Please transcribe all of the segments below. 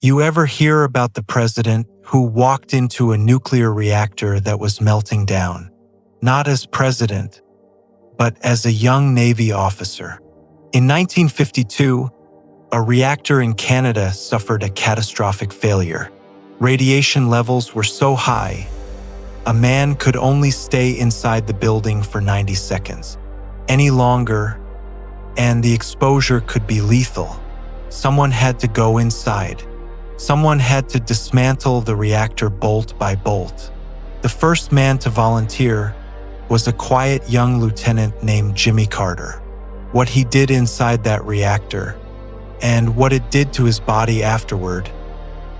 You ever hear about the president who walked into a nuclear reactor that was melting down, not as president, but as a young Navy officer? In 1952, a reactor in Canada suffered a catastrophic failure. Radiation levels were so high, a man could only stay inside the building for 90 seconds. Any longer, and the exposure could be lethal. Someone had to go inside. Someone had to dismantle the reactor bolt by bolt. The first man to volunteer was a quiet young lieutenant named Jimmy Carter. What he did inside that reactor, and what it did to his body afterward,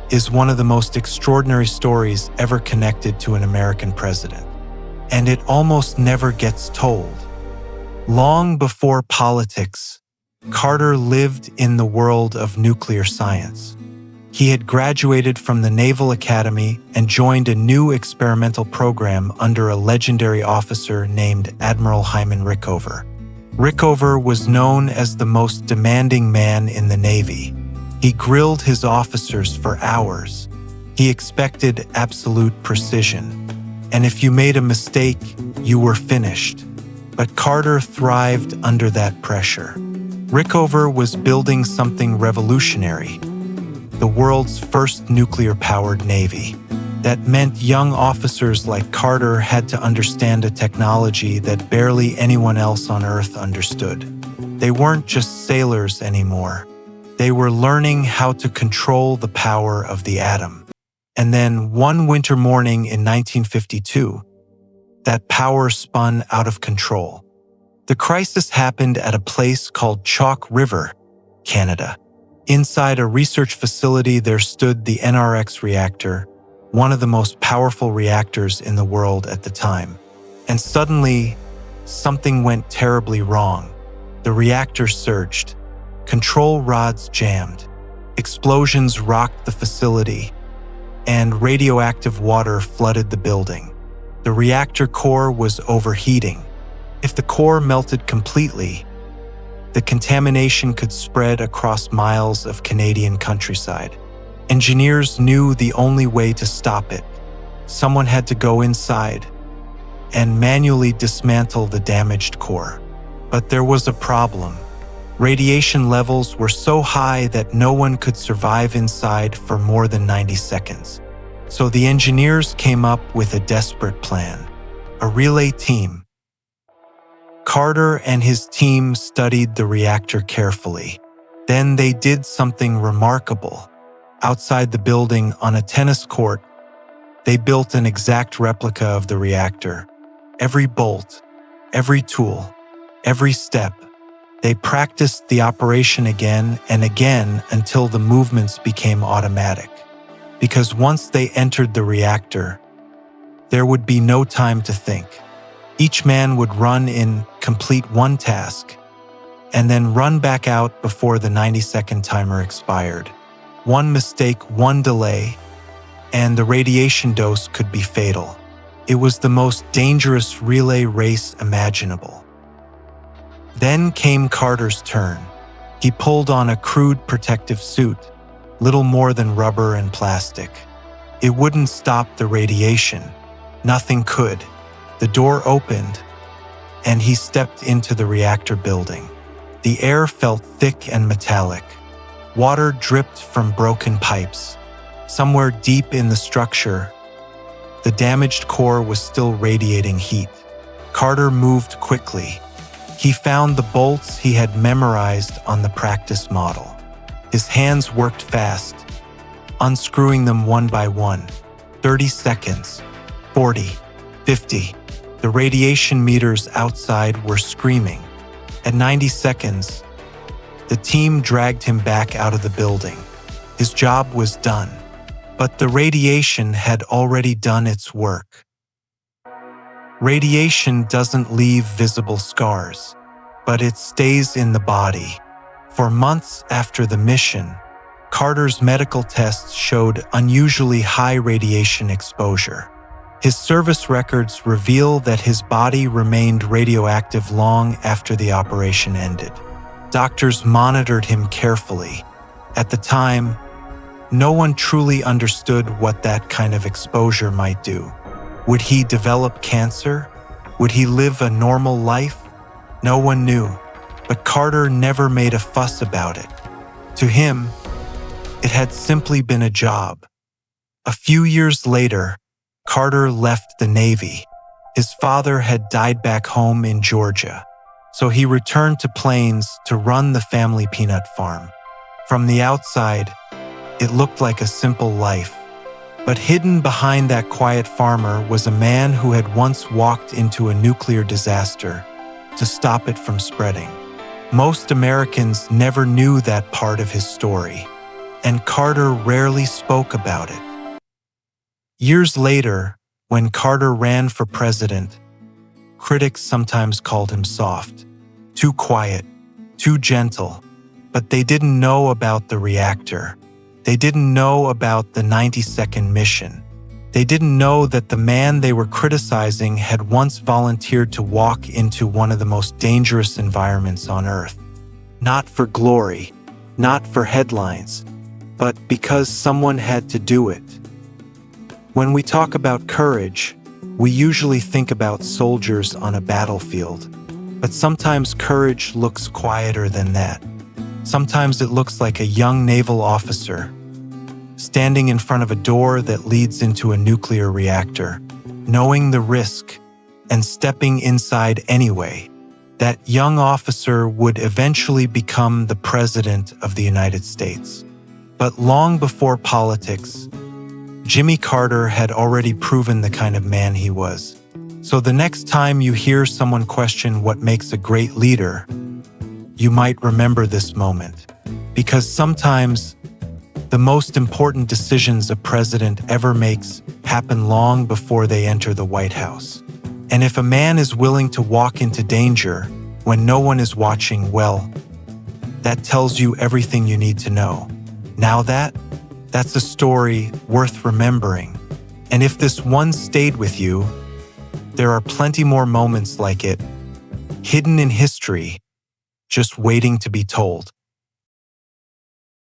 is one of the most extraordinary stories ever connected to an American president. And it almost never gets told. Long before politics, Carter lived in the world of nuclear science. He had graduated from the Naval Academy and joined a new experimental program under a legendary officer named Admiral Hyman Rickover. Rickover was known as the most demanding man in the Navy. He grilled his officers for hours. He expected absolute precision. And if you made a mistake, you were finished. But Carter thrived under that pressure. Rickover was building something revolutionary, the world's first nuclear-powered Navy. That meant young officers like Carter had to understand a technology that barely anyone else on Earth understood. They weren't just sailors anymore. They were learning how to control the power of the atom. And then one winter morning in 1952, that power spun out of control. The crisis happened at a place called Chalk River, Canada. Inside a research facility, there stood the NRX reactor, one of the most powerful reactors in the world at the time. And suddenly, something went terribly wrong. The reactor surged. Control rods jammed. Explosions rocked the facility, and radioactive water flooded the building. The reactor core was overheating. If the core melted completely, the contamination could spread across miles of Canadian countryside. Engineers knew the only way to stop it. Someone had to go inside and manually dismantle the damaged core. But there was a problem. Radiation levels were so high that no one could survive inside for more than 90 seconds. So the engineers came up with a desperate plan, a relay team. Carter and his team studied the reactor carefully. Then they did something remarkable. Outside the building, on a tennis court, they built an exact replica of the reactor. Every bolt, every tool, every step. They practiced the operation again and again until the movements became automatic. Because once they entered the reactor, there would be no time to think. Each man would run in, complete one task, and then run back out before the 90-second timer expired. One mistake, one delay, and the radiation dose could be fatal. It was the most dangerous relay race imaginable. Then came Carter's turn. He pulled on a crude protective suit, little more than rubber and plastic. It wouldn't stop the radiation. Nothing could. The door opened, and he stepped into the reactor building. The air felt thick and metallic. Water dripped from broken pipes. Somewhere deep in the structure, the damaged core was still radiating heat. Carter moved quickly. He found the bolts he had memorized on the practice model. His hands worked fast, unscrewing them one by one. 30 seconds, 40, 50. The radiation meters outside were screaming. At 90 seconds, the team dragged him back out of the building. His job was done, but the radiation had already done its work. Radiation doesn't leave visible scars, but it stays in the body. For months after the mission, Carter's medical tests showed unusually high radiation exposure. His service records reveal that his body remained radioactive long after the operation ended. Doctors monitored him carefully. At the time, No one truly understood what that kind of exposure might do. Would he develop cancer? Would he live a normal life? No one knew, but Carter never made a fuss about it. To him, it had simply been a job. A few years later, Carter left the Navy. His father had died back home in Georgia, so he returned to Plains to run the family peanut farm. From the outside, it looked like a simple life, but hidden behind that quiet farmer was a man who had once walked into a nuclear disaster to stop it from spreading. Most Americans never knew that part of his story, and Carter rarely spoke about it. Years later, when Carter ran for president, critics sometimes called him soft, too quiet, too gentle, but they didn't know about the reactor. They didn't know about the 90-second mission. They didn't know that the man they were criticizing had once volunteered to walk into one of the most dangerous environments on Earth. Not for glory, not for headlines, but because someone had to do it. When we talk about courage, we usually think about soldiers on a battlefield, but sometimes courage looks quieter than that. Sometimes it looks like a young naval officer standing in front of a door that leads into a nuclear reactor, knowing the risk and stepping inside anyway. That young officer would eventually become the President of the United States. But long before politics, Jimmy Carter had already proven the kind of man he was. So the next time you hear someone question what makes a great leader, you might remember this moment. Because sometimes the most important decisions a president ever makes happen long before they enter the White House. And if a man is willing to walk into danger when no one is watching, well, that tells you everything you need to know. Now that's a story worth remembering. And if this one stayed with you, there are plenty more moments like it, hidden in history, just waiting to be told.